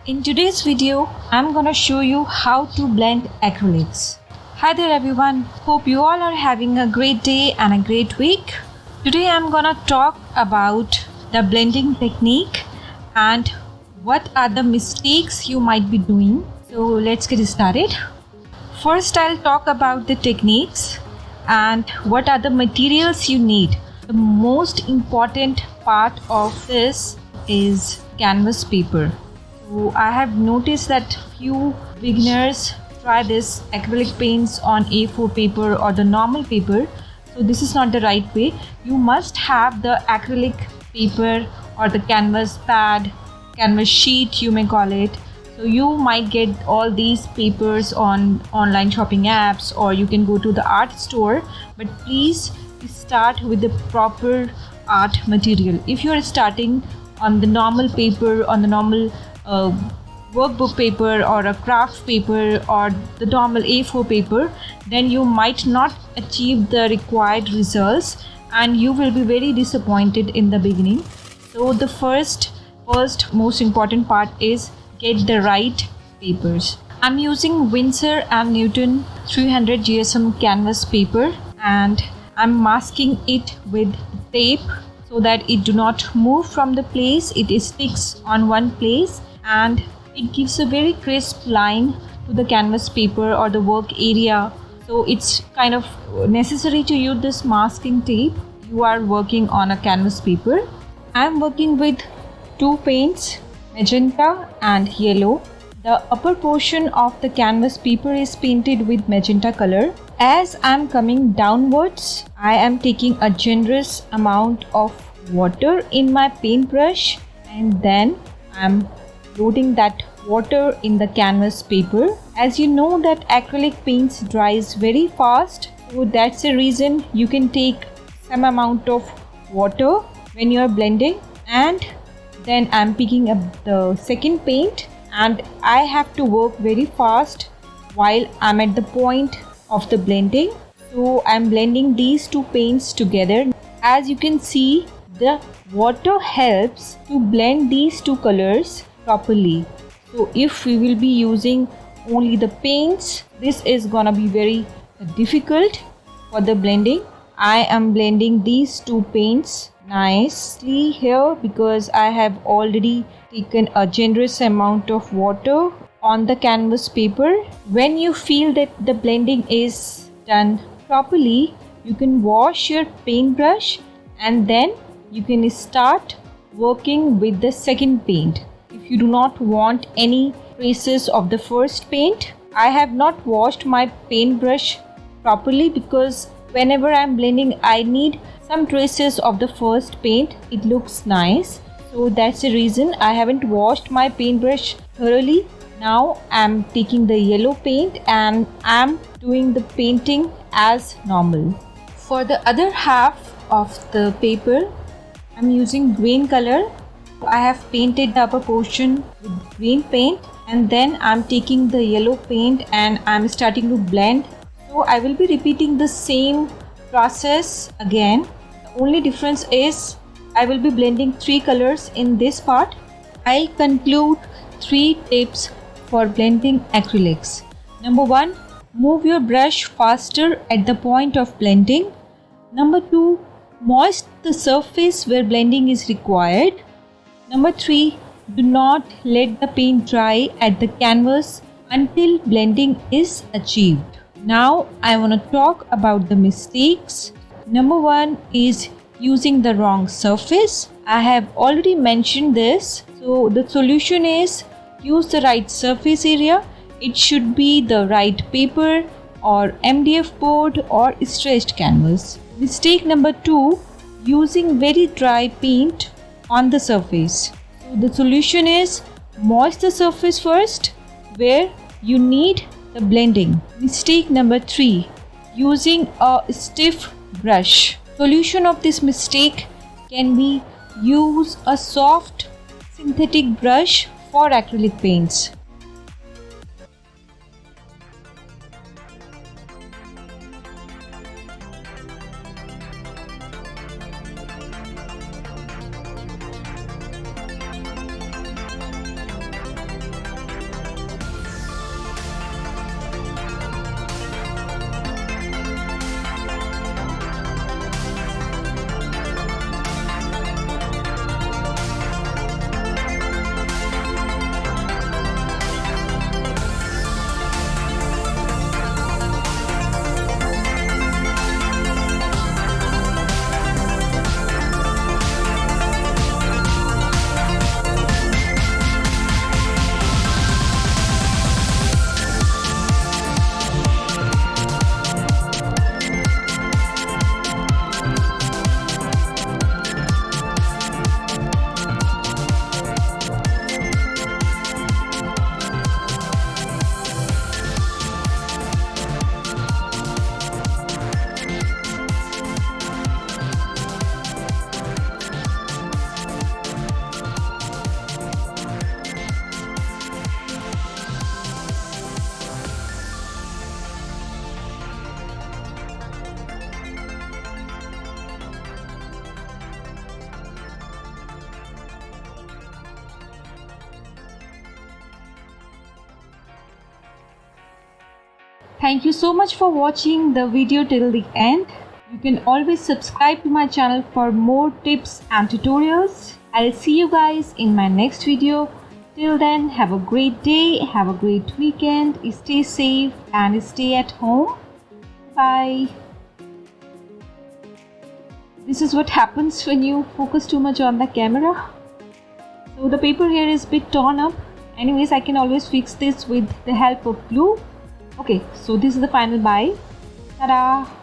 In today's video, I'm gonna show you how to blend acrylics. Hi there everyone, hope you all are having a great day and a great week. Today I'm gonna talk about the blending technique and what are the mistakes you might be doing. So let's get started. First I'll talk about the techniques and what are the materials you need. The most important part of this is canvas paper. So I have noticed that few beginners try this acrylic paints on A4 paper or the normal paper. So this is not the right way. You must have the acrylic paper or the canvas pad, canvas sheet you may call it. So you might get all these papers on online shopping apps, or you can go to the art store, but please start with the proper art material. If you are starting on the normal paper, on the normal workbook paper or a craft paper or the normal A4 paper, then you might not achieve the required results and you will be very disappointed in the beginning. So the first most important part is get the right papers. I'm using Winsor & Newton 300 GSM canvas paper and I'm masking it with tape so that it do not move from the place. It sticks on one place and it gives a very crisp line to the canvas paper or the work area. So it's kind of necessary to use this masking tape. You are working on a canvas paper. I'm working with two paints, magenta and yellow. The upper portion of the canvas paper is painted with magenta color. As I'm coming downwards, I am taking a generous amount of water in my paintbrush and then I'm loading that water in the canvas paper. As you know that acrylic paints dries very fast, so that's the reason you can take some amount of water when you are blending. And then I'm picking up the second paint and I have to work very fast while I'm at the point of the blending. So I'm blending these two paints together. As you can see, the water helps to blend these two colors properly. So if we will be using only the paints, this is gonna be very difficult for the blending. I am blending these two paints nicely here because I have already taken a generous amount of water on the canvas paper. When you feel that the blending is done properly, you can wash your paintbrush and then you can start working with the second paint. If you do not want any traces of the first paint, I have not washed my paintbrush properly because whenever I am blending, I need some traces of the first paint. It looks nice. So that's the reason I haven't washed my paintbrush thoroughly. Now I'm taking the yellow paint and I'm doing the painting as normal. For the other half of the paper, I'm using green color. I have painted the upper portion with green paint and then I'm taking the yellow paint and I'm starting to blend. So I will be repeating the same process again. The only difference is I will be blending three colors in this part. I conclude 3 tips for blending acrylics. Number 1, move your brush faster at the point of blending. Number 2, moist the surface where blending is required. Number 3, do not let the paint dry at the canvas until blending is achieved. Now I want to talk about the mistakes. Number 1 is using the wrong surface. I have already mentioned this. So the solution is use the right surface area. It should be the right paper or MDF board or stretched canvas. Mistake number 2, using very dry paint on the surface. So the solution is moist the surface first where you need the blending. Mistake number 3, using a stiff brush. Solution of this mistake can be use a soft synthetic brush for acrylic paints. Thank you so much for watching the video till the end. You can always subscribe to my channel for more tips and tutorials. I'll see you guys in my next video. Till then, have a great day, have a great weekend, stay safe and stay at home. Bye. This is what happens when you focus too much on the camera. So the paper here is a bit torn up. Anyways, I can always fix this with the help of glue. Okay, so this is the final bye. Ta-da!